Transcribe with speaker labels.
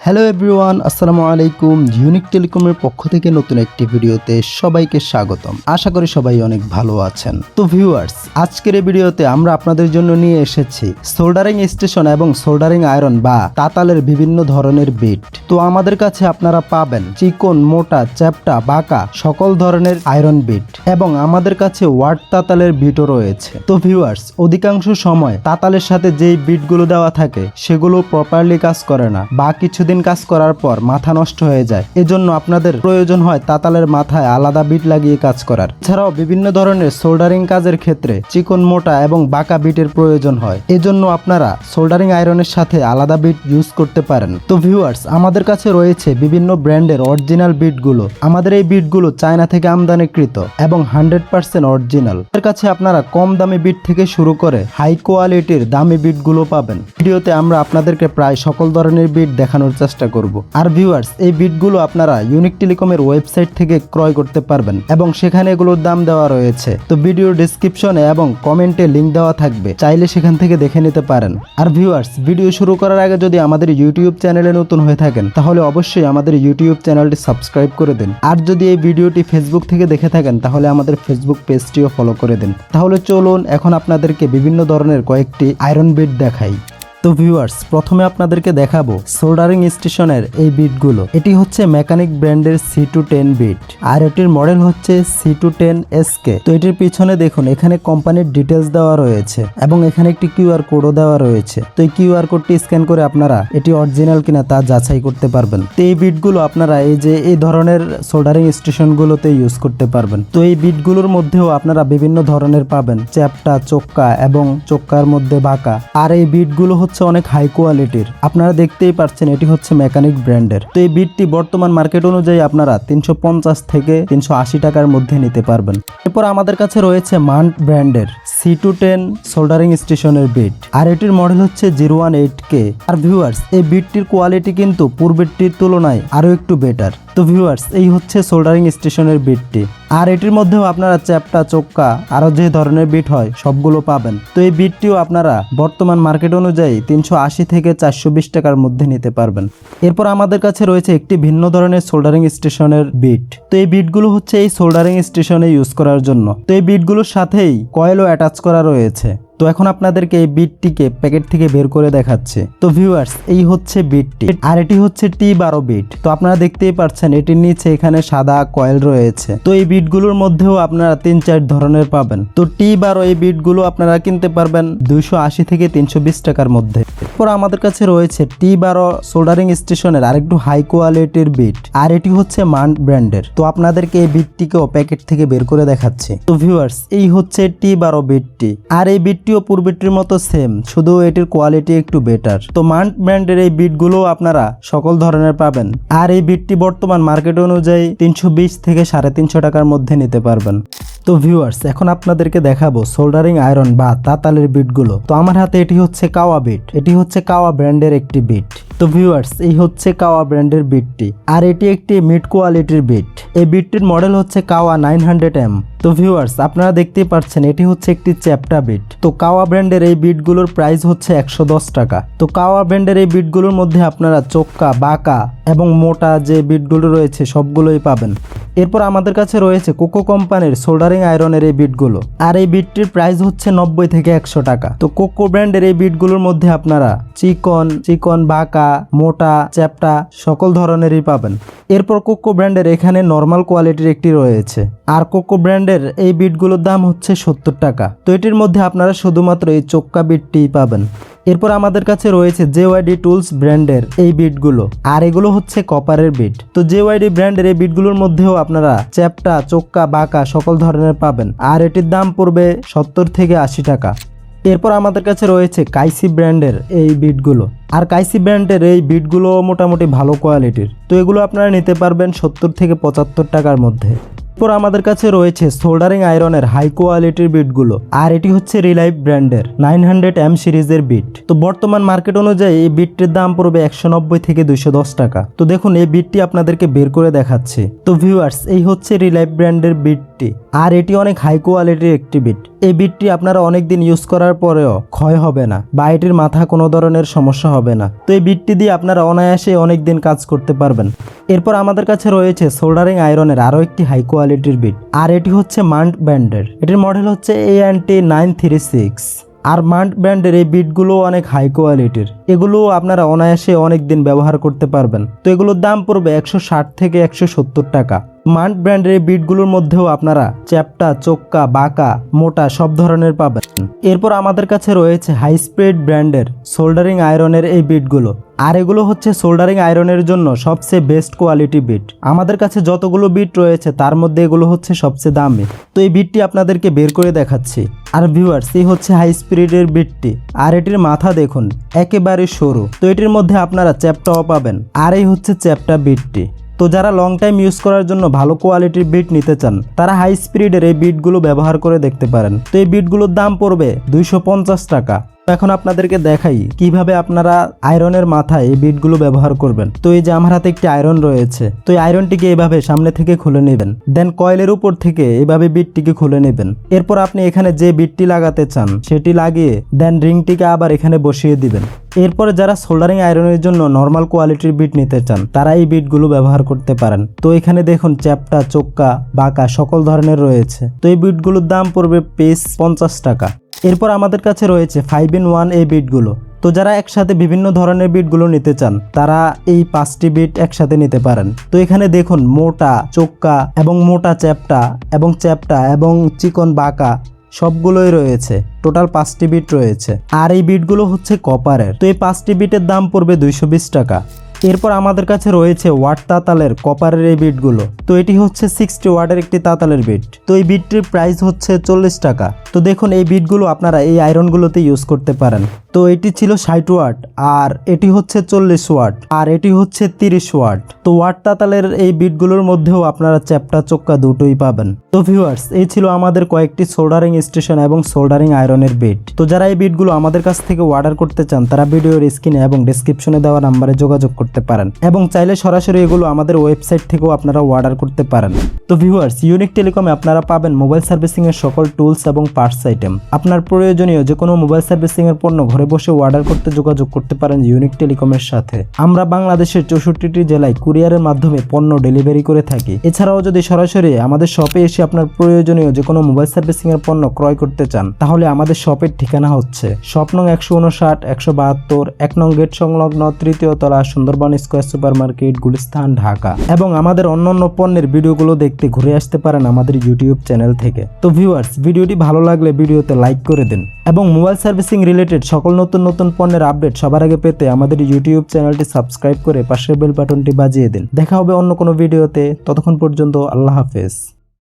Speaker 1: Hello everyone, আসসালামু আলাইকুম। Unique টেলিকমের পক্ষ থেকে নতুন একটি ভিডিওতে সবাইকে স্বাগতম। আশা করি সবাই অনেক ভালো আছেন। তো ভিউয়ার্স, আজকের এই ভিডিওতে আমরা আপনাদের জন্য নিয়ে এসেছি সোল্ডারিং স্টেশন এবং সোল্ডারিং আয়রন বা তাতালের বিভিন্ন ধরনের বিট। তো আমাদের কাছে আপনারা পাবেন চিকন, মোটা, চ্যাপ্টা, বাঁকা সকল ধরনের আয়রন বিট এবং আমাদের কাছে ওয়াট তাতালের বিটও রয়েছে। তো ভিউয়ার্স, অধিকাংশ সময় তাতালের সাথে যেই বিটগুলো দেওয়া থাকে সেগুলো প্রপারলি কাজ করে না বা কিছুদিন কাজ করার পর মাথা নষ্ট হয়ে যায়। এজন্য আপনাদের প্রয়োজন হয় তাতালের মাথায় আলাদা বিট লাগিয়ে কাজ করার। এছাড়াও বিভিন্ন ধরনের সোল্ডারিং কাজের ক্ষেত্রে চিকন, মোটা এবং বাঁকা বিটের প্রয়োজন হয়। এজন্য আপনারা সোল্ডারিং আয়রনের সাথে আলাদা বিট ইউজ করতে পারেন। তো ভিউয়ার্স, আমাদের কাছে রয়েছে বিভিন্ন ব্র্যান্ডের অরিজিনাল বিটগুলো। আমাদের এই বিটগুলো চায়না থেকে আমদানিকৃত এবং 100% অরিজিনাল। এর কাছে আপনারা কম দামি বিট থেকে শুরু করে হাই কোয়ালিটির দামি বিটগুলো পাবেন। ভিডিওতে আমরা আপনাদেরকে প্রায় সকল ধরনের বিট দেখানোর চেষ্টা করব। আর ভিউয়ার্স, এই বিটগুলো আপনারা ইউনিক টেলিকমের ওয়েবসাইট থেকে ক্রয় করতে পারবেন এবং সেখানে এগুলোর দাম দেওয়া রয়েছে। তো ভিডিওর ডেসক্রিপশনে এবং কমেন্টে লিংক দেওয়া থাকবে, চাইলে সেখান থেকে দেখে নিতে পারেন। আর ভিউয়ার্স, ভিডিও শুরু করার আগে যদি আমাদের ইউটিউব চ্যানেলে নতুন হয়ে থাকেন তাহলে অবশ্যই আমাদের ইউটিউব চ্যানেলটি সাবস্ক্রাইব করে দিন। আর যদি এই ভিডিওটি ফেসবুক থেকে দেখে থাকেন তাহলে আমাদের ফেসবুক পেজটিও ফলো করে দিন। তাহলে চলুন এখন আপনাদেরকে বিভিন্ন ধরনের কয়েকটি আয়রন বিট দেখাই। তো ভিউয়ার্স, প্রথমে আপনাদেরকে দেখাবো সোল্ডারিং স্টেশনের এই বিটগুলো। এটি হচ্ছে মেকানিক ব্র্যান্ডের C210 বিট আর এটির মডেল হচ্ছে C210SK। তো এটির পিছনে দেখুন, এখানে কোম্পানির ডিটেলস দেওয়া রয়েছে এবং এখানে একটি কিউআর কোডও দেওয়া রয়েছে। তো এই কিউআর কোডটি স্ক্যান করে আপনারা এটি অরিজিনাল কিনা তা যাচাই করতে পারবেন। তো এই বিটগুলো আপনারা এই ধরনের সোল্ডারিং স্টেশনগুলোতে ইউজ করতে পারবেন। তো এই বিটগুলোর মধ্যেও আপনারা বিভিন্ন ধরনের পাবেন, চ্যাপ্টা, চোক্কা এবং চোক্কার মধ্যে বাঁকা। আর এই বিটগুলো হচ্ছে অনেক হাই কোয়ালিটির। আপনারা দেখতেই পাচ্ছেন এটি হচ্ছে মেকানিক ব্র্যান্ডের। তো এই বিটটি বর্তমান মার্কেট অনুযায়ী আপনারা 350 থেকে 380 টাকার মধ্যে নিতে পারবেন। এরপর আমাদের কাছে রয়েছে মান্ট ব্র্যান্ডের C210 সোল্ডারিং স্টেশনের বিট আর এটির মডেল হচ্ছে 018K। আর ভিউয়ার্স, এই বিটটির কোয়ালিটি কিন্তু পূর্বেরটির তুলনায় আরো একটু বেটার। তো ভিউয়ার্স, এই হচ্ছে সোল্ডারিং স্টেশনের বিটটি। আর এটির মধ্যেও আপনারা চ্যাপ্টা, চোক্কা আরো যে ধরনের বিট হয় সবগুলো পাবেন। তো এই বিটটিও আপনারা বর্তমান মার্কেট অনুযায়ী 380 থেকে 420 টাকার মধ্যে নিতে পারবেন। এরপর আমাদের কাছে রয়েছে একটি ভিন্ন ধরনের সোল্ডারিং স্টেশনের বিট। তো এই বিটগুলো হচ্ছে এই সোল্ডারিং স্টেশনে ইউজ করার জন্য। তো এই বিটগুলোর সাথেই কয়েলও অ্যাটাচ করা রয়েছে। তো এখন আপনাদেরকে এই বিটটিকে প্যাকেট থেকে বের করে দেখাচ্ছে। তো ভিউয়ার্স, এই হচ্ছে বিটটি আর এটি হচ্ছে T12 বিট। তো আপনারা দেখতেই পাচ্ছেন এটির নিচে এখানে সাদা কয়েল রয়েছে। তো এই বিটগুলোর মধ্যেও আপনারা 3-4 ধরনের পাবেন। তো T12 এই বিটগুলো আপনারা কিনতে পারবেন 280 থেকে 320 টাকার মধ্যে। এরপর আমাদের কাছে রয়েছে T12 সোল্ডারিং স্টেশনের আরেকটু হাই কোয়ালিটির বিট আর এটি হচ্ছে মান্ট ব্র্যান্ডের। তো আপনাদেরকে এই বিটটিকেও প্যাকেট থেকে বের করে দেখাচ্ছে। তো ভিউয়ার্স, এই হচ্ছে T12 বিটটি আর এই বিট পূর্বেটির মতো সেম, শুধু এটির কোয়ালিটি একটু বেটার। তো মান্ট ব্র্যান্ডের এই বিটগুলো আপনারা সকল ধরনের পাবেন আর এই বিটটি বর্তমান মার্কেট অনুযায়ী 320 থেকে 350 টাকার মধ্যে নিতে পারবেন। তো ভিউয়ার্স, এখন আপনাদেরকে দেখাবো সোল্ডারিং আয়রন বা তাতালের বিটগুলো। তো আমার হাতে এটি হচ্ছে কাওয়া বিট। এটি হচ্ছে কাওয়া ব্র্যান্ডের একটি বিট। তো ভিউয়ার্স, এই হচ্ছে কাওয়া ব্র্যান্ডের বিটটি আর এটি একটি মিড কোয়ালিটির বিট। এই বিটটির মডেল হচ্ছে কাওয়া 900M। তো ভিউয়ার্স, আপনারা দেখতেই পাচ্ছেন এটি হচ্ছে একটি চ্যাপ্টা বিট। তো কাওয়া ব্র্যান্ডের এই বিটগুলোর প্রাইস হচ্ছে 110 টাকা। তো কাওয়া ব্র্যান্ডের এই বিটগুলোর মধ্যে আপনারা চোক্কা, বাঁকা এবং মোটা যে বিটগুলো রয়েছে সবগুলোই পাবেন। এরপর আমাদের কাছে রয়েছে কোকো কোম্পানির সোল্ডারিং আয়রনের এই বিটগুলো আর এই বিটটির প্রাইস হচ্ছে 90 থেকে 100 টাকা। তো কোকো ব্র্যান্ডের এই বিটগুলোর মধ্যে আপনারা চিকন, বাঁকা, মোটা, চ্যাপ্টা সকল ধরনেরই পাবেন। এরপর কোকো ব্র্যান্ডের এখানে নর্মাল কোয়ালিটির একটি রয়েছে আর কোকো ব্র্যান্ডের এই বিটগুলোর দাম হচ্ছে 70 টাকা। তো এটির মধ্যে আপনারা শুধুমাত্র এই চোক্কা বিটটিই পাবেন। এরপর আমাদের কাছে রয়েছে JYD টুলস ব্র্যান্ডের এই বিটগুলো আর এগুলো হচ্ছে কপারের বিট। তো JYD ব্র্যান্ডের এই বিটগুলোর মধ্যেও আপনারা চ্যাপ্টা, চোক্কা, বাঁকা সকল ধরনের পাবেন আর এটির দাম পড়বে 70 থেকে 80 টাকা। এরপর আমাদের কাছে রয়েছে কাইসি ব্র্যান্ডের এই বিটগুলো আর কাইসি ব্র্যান্ডের এই বিটগুলো মোটামুটি ভালো কোয়ালিটির। তো এগুলো আপনারা নিতে পারবেন 70 থেকে 75 টাকার মধ্যে। এরপর আমাদের কাছে রয়েছে সোল্ডারিং আয়রনের হাই কোয়ালিটির বিটগুলো আর এটি হচ্ছে রিলাইভ ব্র্যান্ডের 900M সিরিজের বিট। তো বর্তমান মার্কেট অনুযায়ী এই বিটটির দাম পড়বে 190 থেকে 210 টাকা। তো দেখুন এই বিটটি আপনাদেরকে বের করে দেখাচ্ছে। তো ভিউয়ার্স, এই হচ্ছে রিলাইভ ব্র্যান্ডের বিটটি আর এটি অনেক হাই কোয়ালিটির একটি বিট। এই বিটটি আপনারা অনেকদিন ইউজ করার পরেও ক্ষয় হবে না বা এটির মাথা কোনো ধরনের সমস্যা হবে না। তো এই বিটটি দিয়ে আপনারা অনায়াসে অনেকদিন কাজ করতে পারবেন। এরপর আমাদের কাছে রয়েছে সোল্ডারিং আয়রনের আরও একটি হাই কোয়ালিটির বিট, আর এটি হচ্ছে মান্ট ব্র্যান্ডের। এটির মডেল হচ্ছে ANT936। আর মান্ট ব্র্যান্ডের এই বিটগুলো অনেক হাই কোয়ালিটির, এগুলো আপনারা অনায়াসে অনেক দিন ব্যবহার করতে পারবেন। তো এগুলোর দাম পড়বে 160 থেকে 170 টাকা। মান্ট ব্র্যান্ডের এই বিটগুলোর মধ্যেও আপনারা চ্যাপ্টা, চোক্কা, বাঁকা, মোটা সব ধরনের পাবেন। এরপর আমাদের কাছে রয়েছে হাই স্পিড ব্র্যান্ডের সোল্ডারিং আয়রনের এই বিটগুলো, আর এগুলো হচ্ছে সোল্ডারিং আয়রনের জন্য সবচেয়ে বেস্ট কোয়ালিটি বিট। আমাদের কাছে যতগুলো বিট রয়েছে তার মধ্যে এগুলো হচ্ছে সবচেয়ে দামি। তো এই বিটটি আপনাদেরকে বের করে দেখাচ্ছি। আর ভিউয়ার্স, এই হচ্ছে হাই স্পিডের বিটটি, আর এটির মাথা দেখুন একেবারে সরু। তো এটির মধ্যে আপনারা চ্যাপ্টাও পাবেন, আর এই হচ্ছে চ্যাপ্টা বিটটি। তো যারা লং টাইম ইউজ করার জন্য ভালো কোয়ালিটির বিট নিতে চান তারা হাই স্পিডের এই বিটগুলো ব্যবহার করে দেখতে পারেন। তো এই বিটগুলোর দাম পড়বে 250 টাকা। এখন আপনাদেরকে দেখাই কিভাবে আপনারা আয়রনের মাথায় এই বিটগুলো ব্যবহার করবেন। তো এই যে আমার হাতে একটি আয়রন রয়েছে, তো এই আয়রনটিকে এভাবে সামনে থেকে খুলে নেবেন, দেন কয়েলের উপর থেকে এভাবে বিটটিকে খুলে নেবেন। এরপর আপনি এখানে যে বিটটি লাগাতে চান সেটি লাগিয়ে দেন রিংটিকে আবার এখানে বসিয়ে দিবেন। এরপরে যারা সোল্ডারিং আয়রনের জন্য নর্মাল কোয়ালিটির বিট নিতে চান তারা এই বিটগুলো ব্যবহার করতে পারেন। তো এখানে দেখুন চ্যাপ্টা, চোক্কা, বাঁকা সকল ধরনের রয়েছে। তো এই বিটগুলোর দাম পড়বে পিস 50 টাকা। এরপর আমাদের কাছে রয়েছে 5-in-1 এই বিটগুলো। তো যারা একসাথে বিভিন্ন ধরনের বিটগুলো নিতে চান তারা এই 5টি বিট একসাথে নিতে পারেন। তো এখানে দেখুন মোটা চোক্কা এবং মোটা চ্যাপ্টা এবং চিকন বাঁকা সবগুলোই রয়েছে। টোটাল 5টি বিট রয়েছে, আর এই বিটগুলো হচ্ছে কপারের। তো এই 5টি বিটের দাম পড়বে 220 টাকা। এরপর আমাদের কাছে রয়েছে ওয়াট তাতালের কপারের এই বিটগুলো। তো এটি হচ্ছে 60 ওয়াটের একটি তাতালের বিট। তো এই বিটটির প্রাইস হচ্ছে 40 টাকা। তো দেখুন এই বিটগুলো আপনারা এই আয়রনগুলোতে ইউজ করতে পারেন। তো এটি ছিল 60 ওয়াট, আর এটি হচ্ছে 40 ওয়াট, আর এটি হচ্ছে 30 ওয়াট। তো ওয়াট তাতালের এই বিটগুলোর মধ্যেও আপনারা চ্যাপ্টা, চোক্কা দুটোই পাবেন। তো ভিউয়ার্স, এই ছিল আমাদের কয়েকটি সোল্ডারিং স্টেশন এবং সোল্ডারিং আয়রনের বিট। তো যারা এই বিটগুলো আমাদের কাছ থেকে অর্ডার করতে চান তারা ভিডিওর স্ক্রিনে এবং ডেসক্রিপশনে দেওয়া নাম্বারে যোগাযোগ করতে পারেন, এবং চাইলে সরাসরি এগুলো আমাদের ওয়েবসাইট থেকেও আপনারা অর্ডার করতে পারেন। তো ভিউয়ার্স, ইউনিক টেলিকমে আপনারা পাবেন মোবাইল সার্ভিসিং এর সকল টুলস এবং পার্টস আইটেম। আপনার প্রয়োজনীয় যে কোনো মোবাইল সার্ভিসিং এর পণ্য ঘরে বসে অর্ডার করতে যোগাযোগ করতে পারেন ইউনিক টেলিকমের সাথে। আমরা বাংলাদেশের 64টি জেলায় কুরিয়ারের মাধ্যমে পণ্য ডেলিভারি করে থাকি। এছাড়াও যদি সরাসরি আমাদের শপে এসে আপনার প্রয়োজনীয় যে কোনো মোবাইল সার্ভিসিং এর পণ্য ক্রয় করতে চান তাহলে আমাদের শপের ঠিকানা হচ্ছে শপ নং 159 172 1 নং গেট সংলগ্ন 3য় তলা, Sundarban square super market, Gulistan, Dhaka. এবং আমাদের অন্যান্য পণ্যের ভিডিওগুলো দেখতে ঘুরে আসতে পারেন আমাদের ইউটিউব চ্যানেল থেকে। তো ভিউয়ার্স, ভিডিওটি ভালো লাগলে ভিডিওতে লাইক করে দিন, এবং মোবাইল সার্ভিসিং রিলেটেড সকল নতুন নতুন পণ্যের আপডেট সবার আগে পেতে আমাদের ইউটিউব চ্যানেলটি সাবস্ক্রাইব করে পাশের বেল বাটনটি বাজিয়ে দিন। দেখা হবে অন্য কোনো ভিডিওতে, ততক্ষণ পর্যন্ত আল্লাহ হাফেজ।